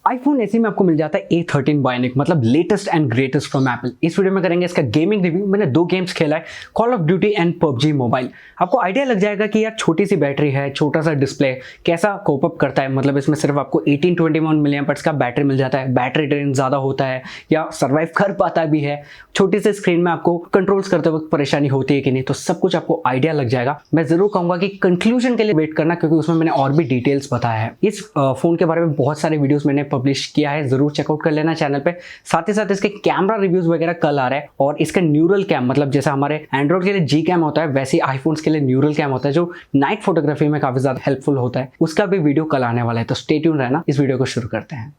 IPhone ऐसे में आपको मिल जाता है A13 बायोनिक, मतलब latest and greatest from Apple. इस वीडियो में करेंगे इसका गेमिंग रिव्यू। मैंने 2 गेम्स खेला है, call of duty and PUBG mobile. आपको आइडिया लग जाएगा कि यार छोटी सी बैटरी है, छोटा सा डिस्प्ले, कैसा कोप अप करता है। मतलब इसमें सिर्फ आपको 1821 मिली एम्प का बैटरी मिल जाता है, बैटरी ड्रेन ज़्यादा होता है या सर्वाइव कर पाता भी है, छोटी सी स्क्रीन में आपको कंट्रोल्स करते वक्त परेशानी होती है कि नहीं, तो सब कुछ आपको आइडिया लग जाएगा। मैं जरूर कहूँगा कि कंक्लूजन के लिए वेट करना, क्योंकि उसमें मैंने और भी डिटेल्स बताया है। इस फोन के बारे में बहुत सारे वीडियोस मैंने पब्लिश किया है, जरूर चेकआउट कर लेना चैनल पे। साथ ही साथ इसके कैमरा रिव्यूज वगैरह कल आ रहा है, और इसका न्यूरल कैम, मतलब जैसा हमारे एंड्रॉइड के लिए जी कैम होता है, वैसे आईफोन्स के लिए न्यूरल कैम होता है, जो नाइट फोटोग्राफी में काफी ज्यादा हेल्पफुल होता है। उसका भी वीडियो कल आने वाला है, तो स्टे ट्यून रहना। इस वीडियो को शुरू करते हैं।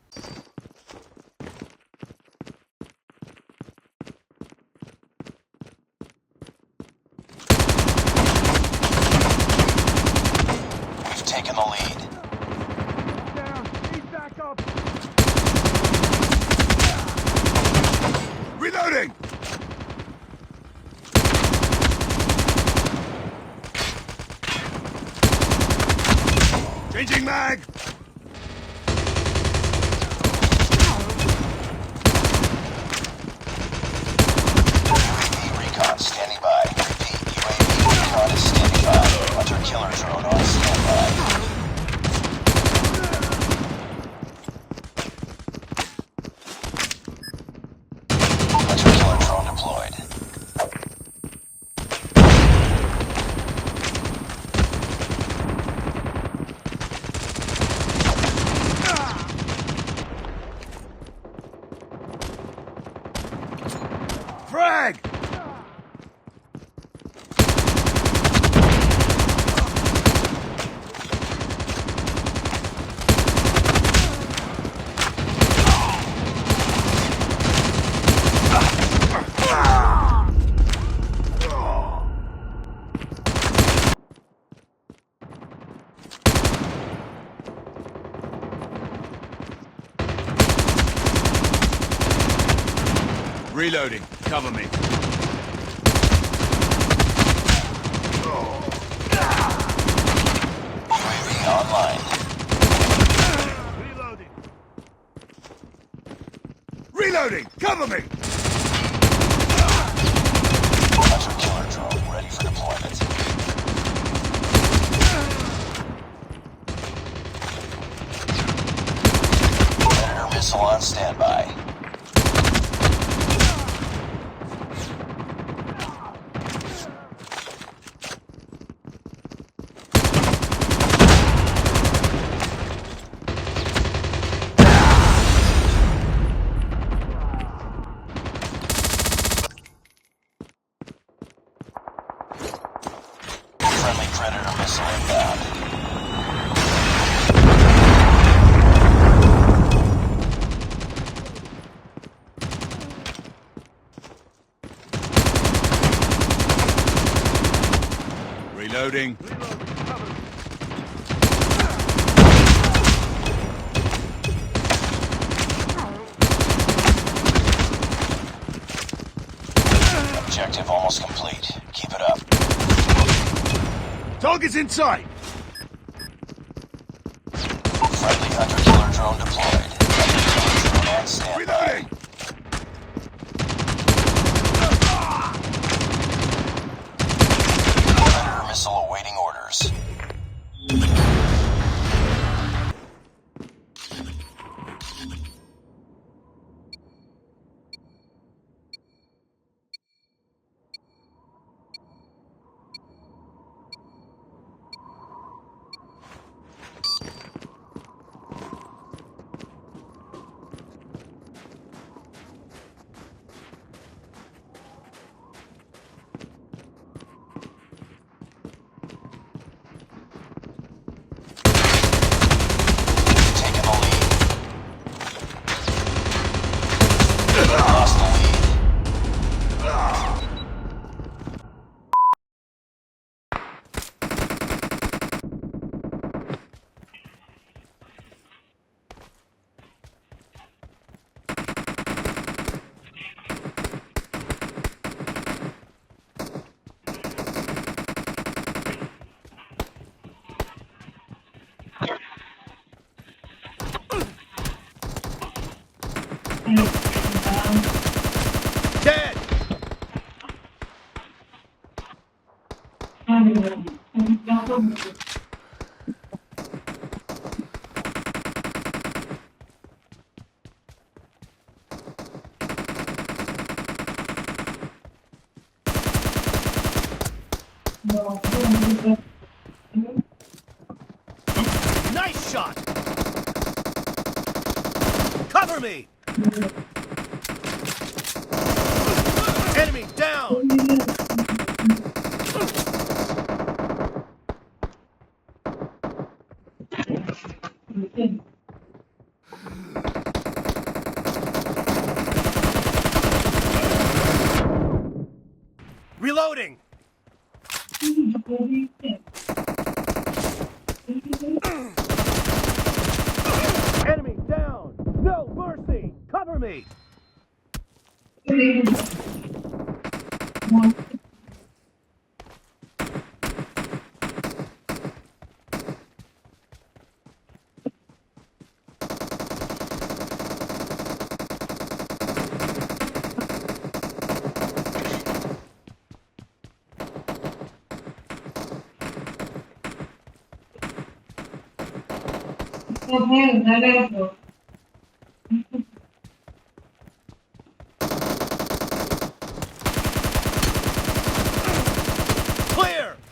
Taking the lead. Reloading! Changing mag! UAV recon standing by. Repeat, UAV recon is standing by. Hunter killer drone on standby. Frag! Reloading. Cover me. UAV online. Reloading. Reloading. Cover me. Hunter killer drone ready for deployment. Predator missile on standby. Friendly Predator missile inbound. Reloading. Objective almost complete. Keep it up. Target's in sight. Friendly hunter killer drone deployed. Hunter killer drone on standby. Predator missile awaiting orders. Dead! Nice shot! Cover me! Enemy down! Reloading! Enemy down! No mercy! Cover me! Clear!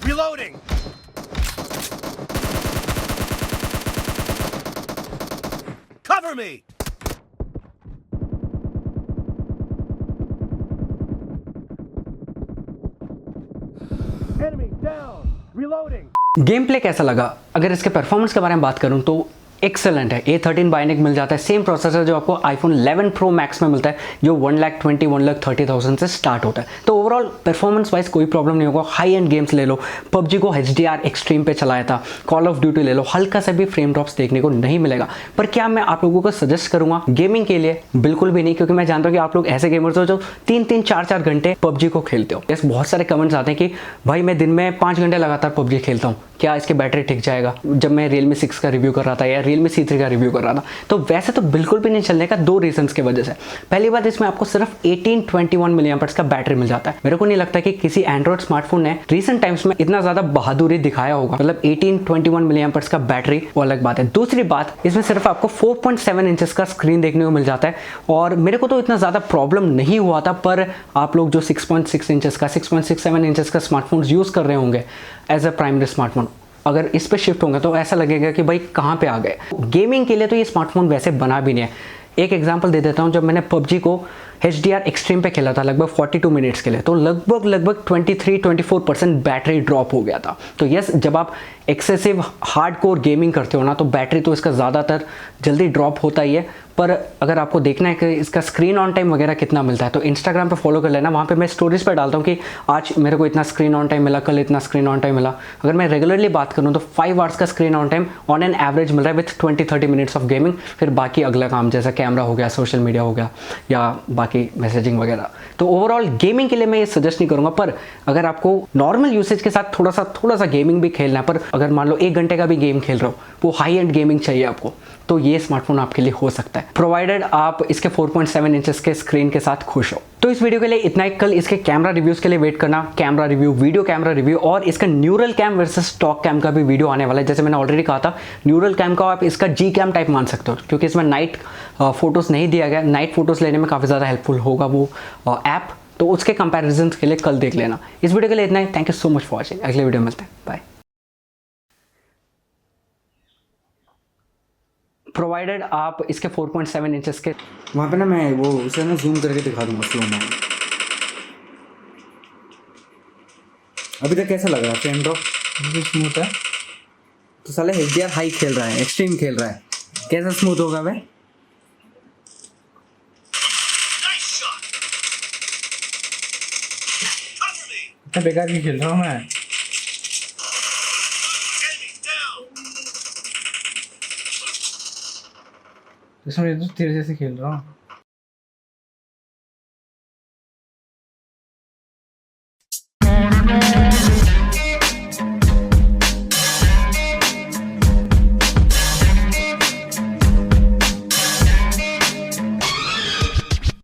Reloading! Cover me! Enemy down! Reloading! Game play कैसा लगा? अगर इसके performance के बारे में बात करूं तो एक्सेलेंट है। A13 बायोनिक मिल जाता है, सेम प्रोसेसर जो आपको आईफोन 11 प्रो मैक्स में मिलता है, जो 1,20,000 से स्टार्ट होता है। तो ओवरऑल परफॉर्मेंस वाइज कोई प्रॉब्लम नहीं होगा। हाई एंड गेम्स ले लो, पबजी को HDR एक्सट्रीम पे चलाया था, कॉल ऑफ ड्यूटी ले लो, हल्का सा भी फ्रेम ड्रॉप्स देखने को नहीं मिलेगा। पर क्या मैं आप लोगों को सजेस्ट करूंगा गेमिंग के लिए? बिल्कुल भी नहीं, क्योंकि मैं जानता हूँ कि आप लोग ऐसे गेमर्स हो जो 3-3, 4-4 घंटे पबजी को खेलते हो। यस, बहुत सारे कमेंट्स आते हैं कि भाई मैं दिन में 5 घंटे लगातार पबजी खेलता हूँ, क्या इसकी बैटरी टिक जाएगा? जब मैं Realme 6 का रिव्यू कर रहा था या Realme C3 का रिव्यू कर रहा था, तो वैसे तो बिल्कुल भी नहीं चलने का, 2 रीजंस की वजह से। पहली बात, इसमें आपको सिर्फ 1821 mAh का बैटरी मिल जाता है। मेरे को नहीं लगता कि किसी एंड्रॉइड स्मार्टफोन ने रीसेंट टाइम्स में इतना ज्यादा बहादुरी दिखाया होगा। मतलब 1821 mAh का बैटरी, वो अलग बात है। दूसरी बात, इसमें सिर्फ आपको 4.7 इंचेस का स्क्रीन देखने को मिल जाता है, और मेरे को तो इतना ज्यादा प्रॉब्लम नहीं हुआ था। पर आप लोग जो 6.6 इंचेस का, 6.67 इंचेस का स्मार्टफोन यूज कर रहे होंगे एज अ प्राइमरी स्मार्टफोन, अगर इस पे शिफ्ट होंगे तो ऐसा लगेगा कि भाई कहाँ पे आ गए। गेमिंग के लिए तो ये स्मार्टफोन वैसे बना भी नहीं है। एक एग्जांपल दे देता हूँ, जब मैंने पबजी को HDR एक्सट्रीम पे खेला था लगभग 42 मिनट्स के लिए, तो लगभग 23-24% बैटरी ड्रॉप हो गया था। तो यस, जब आप एक्सेसिव हार्डकोर गेमिंग करते हो ना, तो बैटरी तो इसका ज़्यादातर जल्दी ड्रॉप होता ही है। पर अगर आपको देखना है कि इसका स्क्रीन ऑन टाइम वगैरह कितना मिलता है, तो इंस्टाग्राम पे फॉलो कर लेना। वहाँ पे मैं स्टोरीज पर डालता हूँ कि आज मेरे को इतना स्क्रीन ऑन टाइम मिला, कल इतना स्क्रीन ऑन टाइम मिला। अगर मैं रेगुलरली बात करूँ तो 5 आवर्स का screen on time on an average मिल रहा है विथ 20-30 मिनट्स ऑफ गेमिंग। फिर बाकी अगला काम जैसा कैमरा हो गया, सोशल मीडिया हो गया, या बाकी मैसेजिंग वगैरह। तो ओवरऑल गेमिंग के लिए मैं ये सजेस्ट नहीं करूँगा। पर अगर आपको नॉर्मल यूसेज के साथ थोड़ा सा गेमिंग भी खेलना है, पर अगर मान लो 1 घंटे का भी गेम खेल रहे हो, वो हाई एंड गेमिंग चाहिए आपको, तो ये स्मार्टफोन आपके लिए हो सकता है, प्रोवाइडेड आप इसके 4.7 इंचेस के स्क्रीन के साथ खुश हो। तो इस वीडियो के लिए इतना ही। कल इसके कैमरा रिव्यूज के लिए वेट करना, camera review, video camera review, और इसका neural cam versus stock cam का भी वीडियो आने वाला है। जैसे मैंने ऑलरेडी कहा था, न्यूरल कैम का आप इसका जी कैम टाइप मान सकते हो, क्योंकि इसमें नाइट फोटोज नहीं दिया गया। नाइट फोटोज लेने में काफ़ी ज़्यादा हेल्पफुल होगा वो ऐप, तो उसके कंपैरिजन के लिए कल देख लेना। इस वीडियो के लिए इतना ही। Thank you so much for watching. अगले वीडियो में मिलते हैं, बाय। प्रोवाइडेड आप इसके 4.7 इंचेस के, वहाँ पे ना मैं वो उसे ना जूम करके दिखा दूंगा स्लो में। अभी तक कैसा लग रहा है फ्रेम ड्रॉप? स्मूथ है। तो साले HDR हाई खेल रहा है, एक्सट्रीम खेल रहा है, कैसा स्मूथ होगा भाई? इतना बेकार भी खेल रहा हूँ मैं। इसमें तो तेरे जैसे खेल रहा हूँ।